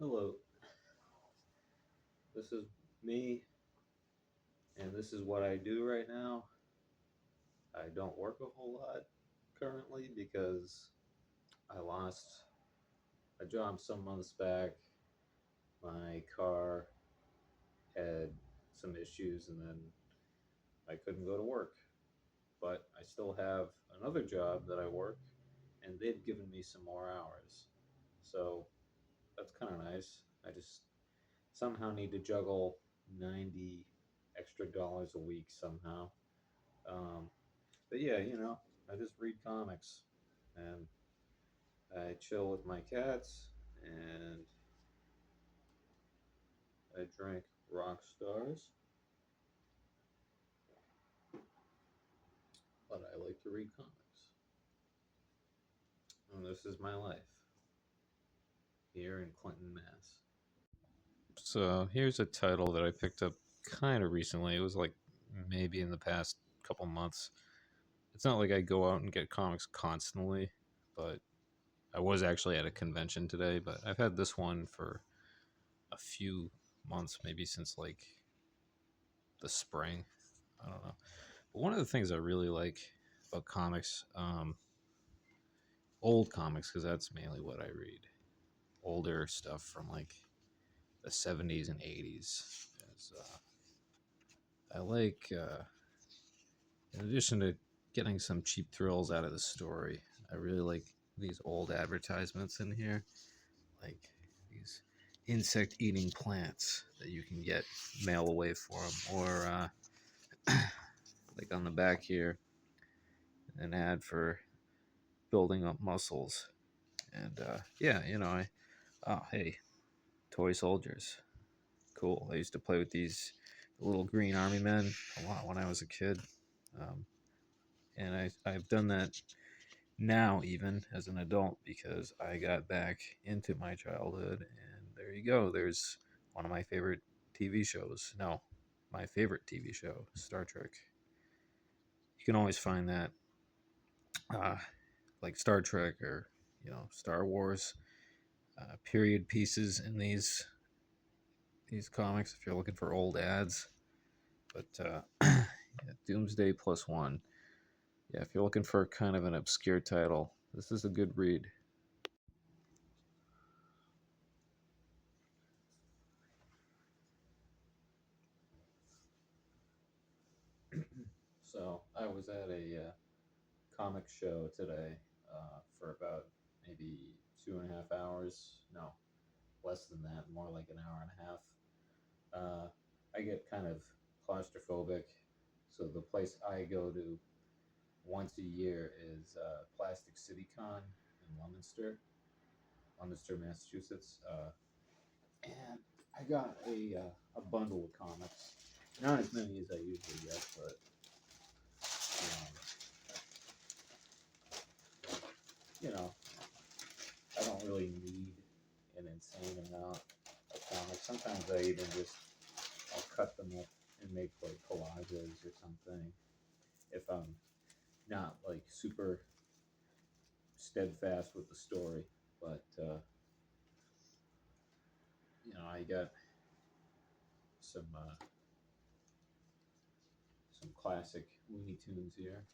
Hello, this is me, and this is what I do right now. I don't work a whole lot currently because I lost a job some months back. My car had some issues, and then I couldn't go to work. But I still have another job that I work, and they've given me some more hours. So that's kind of nice. I just somehow need to juggle 90 extra dollars a week somehow. Um, But yeah, I just read comics and I chill with my cats and I drink rock stars, but I like to read comics. And this is my life here in Clinton, Mass. So here's a title that I picked up kind of recently. It was like maybe in the past couple months. It's not like I go out and get comics constantly, but I was actually at a convention today, but I've had this one for a few months, maybe since like the spring. I don't know. But one of the things I really like about comics, old comics, because that's mainly what I read, older stuff from like the 70s and 80s. Is, I like, in addition to getting some cheap thrills out of the story, I really like these old advertisements in here, like these insect eating plants that you can get mail away for them, or like on the back here, an ad for building up muscles. And yeah, oh, hey, toy soldiers. Cool. I used to play with these little green army men a lot when I was a kid. Um, and I've done that now, even as an adult, because I got back into my childhood. And there you go. There's one of my favorite TV shows. No, my favorite TV show, Star Trek. You can always find that, uh, like Star Trek or, Star Wars period pieces in these comics if you're looking for old ads. But yeah, Doomsday Plus One. Yeah, if you're looking for kind of an obscure title, this is a good read. So I was at a comic show today for about maybe 2.5 hours. No, less than that, more like an hour and a half. I get kind of claustrophobic, so the place I go to once a year is Plastic City Con in Leominster, Massachusetts. And I got a bundle of comics. Not as many as I usually get, but um, you know, I don't really need an insane amount of comics. Sometimes I even just I'll cut them up and make like collages or something if I'm not like super steadfast with the story. But I got some classic Looney Tunes here,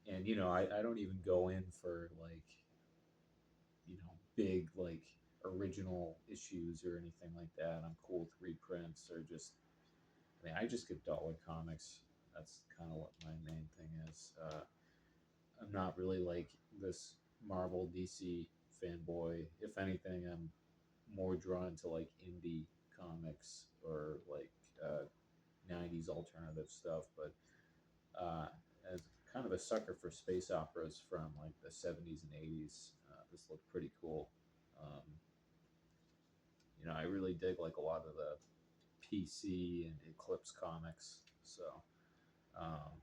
and I don't even go in for like big like original issues or anything like that. I'm cool with reprints or just I just get dollar comics. That's kind of what my main thing is. I'm not really like this Marvel DC fanboy. If anything, I'm more drawn to like indie comics or like 90s alternative stuff. But uh, as kind of a sucker for space operas from like the 70s and 80s, this looked pretty cool. Um, I really dig like a lot of the PC and Eclipse comics. So um,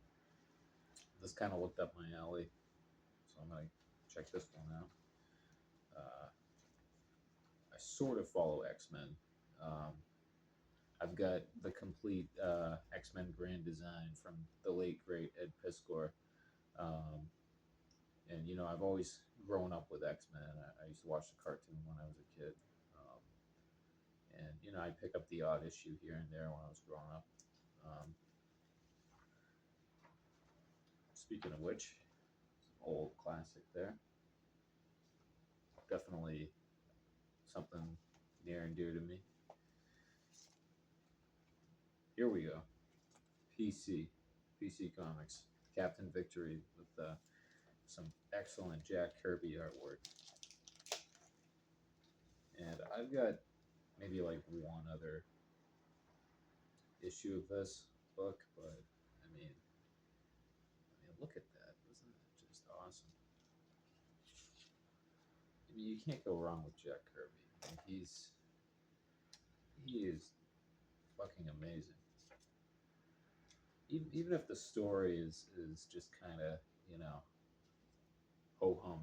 this kind of looked up my alley. So I'm gonna check this one out. Uh, I sort of follow X Men. Um, I've got the complete X Men Grand Design from the late great Ed Piskor. Um, And I've always grown up with X-Men. I used to watch the cartoon when I was a kid. Um, and I'd pick up the odd issue here and there when I was growing up. Um, Speaking of which, old classic there. Definitely something near and dear to me. Here we go. PC. PC Comics. Captain Victory with some excellent Jack Kirby artwork. And I've got maybe like one other issue of this book, but look at that. Isn't that just awesome? You can't go wrong with Jack Kirby. He is fucking amazing. Even if the story is just kind of ho hum,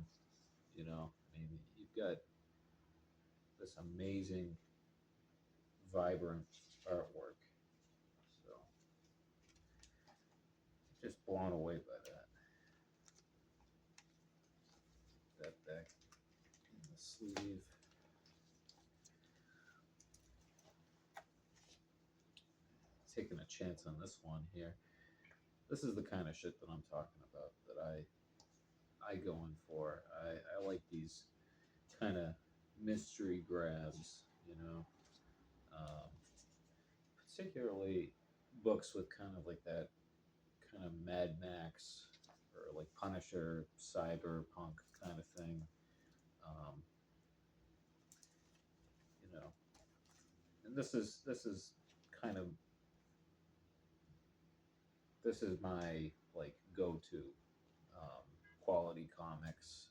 you've got this amazing, vibrant artwork. So just blown away by that. That back in the sleeve. Taking a chance on this one here. This is the kind of shit that I'm talking about, that I go in for. I like these kind of mystery grabs, um, particularly books with kind of like that kind of Mad Max or like Punisher, cyberpunk kind of thing. Um, and this is kind of this is my like go-to quality comics.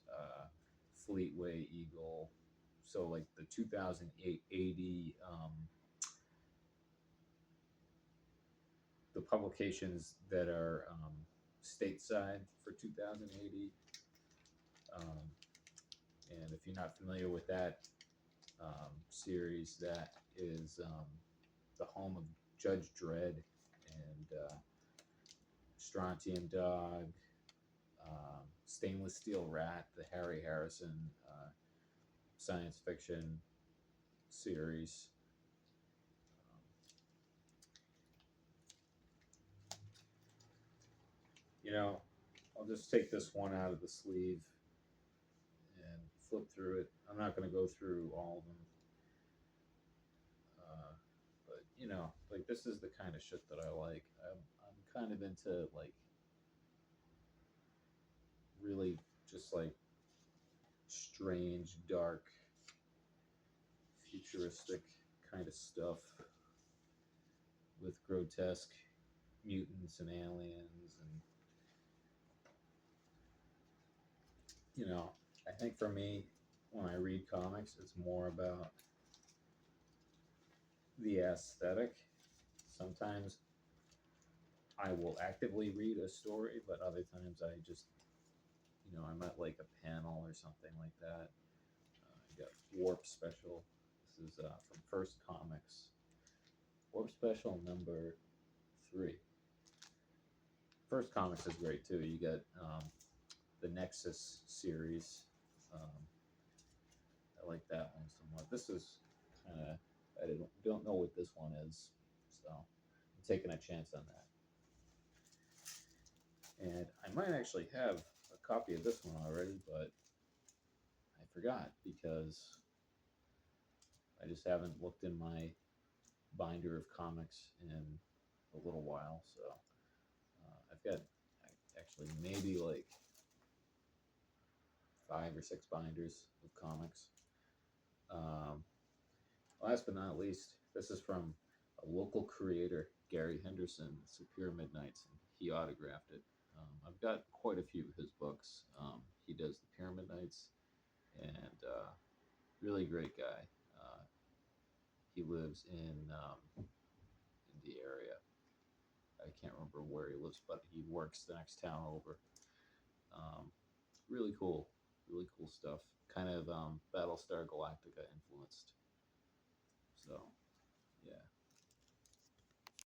Fleetway Eagle. So like the 2008 80 the publications that are stateside for 2080. Um, and if you're not familiar with that series, that is the home of Judge Dredd and Strontium Dog, Stainless Steel Rat, the Harry Harrison science fiction series. I'll just take this one out of the sleeve and flip through it. I'm not going to go through all of them. But, like this is the kind of shit that I like. I'm kind of into like really just like strange, dark, futuristic kind of stuff with grotesque mutants and aliens. And I think for me, when I read comics, it's more about the aesthetic. Sometimes I will actively read a story, but other times I just, I might like a panel or something like that. I got Warp Special. This is from First Comics. Warp Special number 3. First Comics is great too. You got the Nexus series. I like that one somewhat. This is kind of, I don't know what this one is, so I'm taking a chance on that. And I might actually have a copy of this one already, but I forgot because I just haven't looked in my binder of comics in a little while. So I've got actually maybe like 5 or 6 binders of comics. Last but not least, this is from a local creator, Gary Henderson, Pyramid Knights, and he autographed it. I've got quite a few of his books. He does the Pyramid Knights, and really great guy. He lives in the area. I can't remember where he lives, but he works the next town over. Really cool stuff. Kind of Battlestar Galactica influenced. So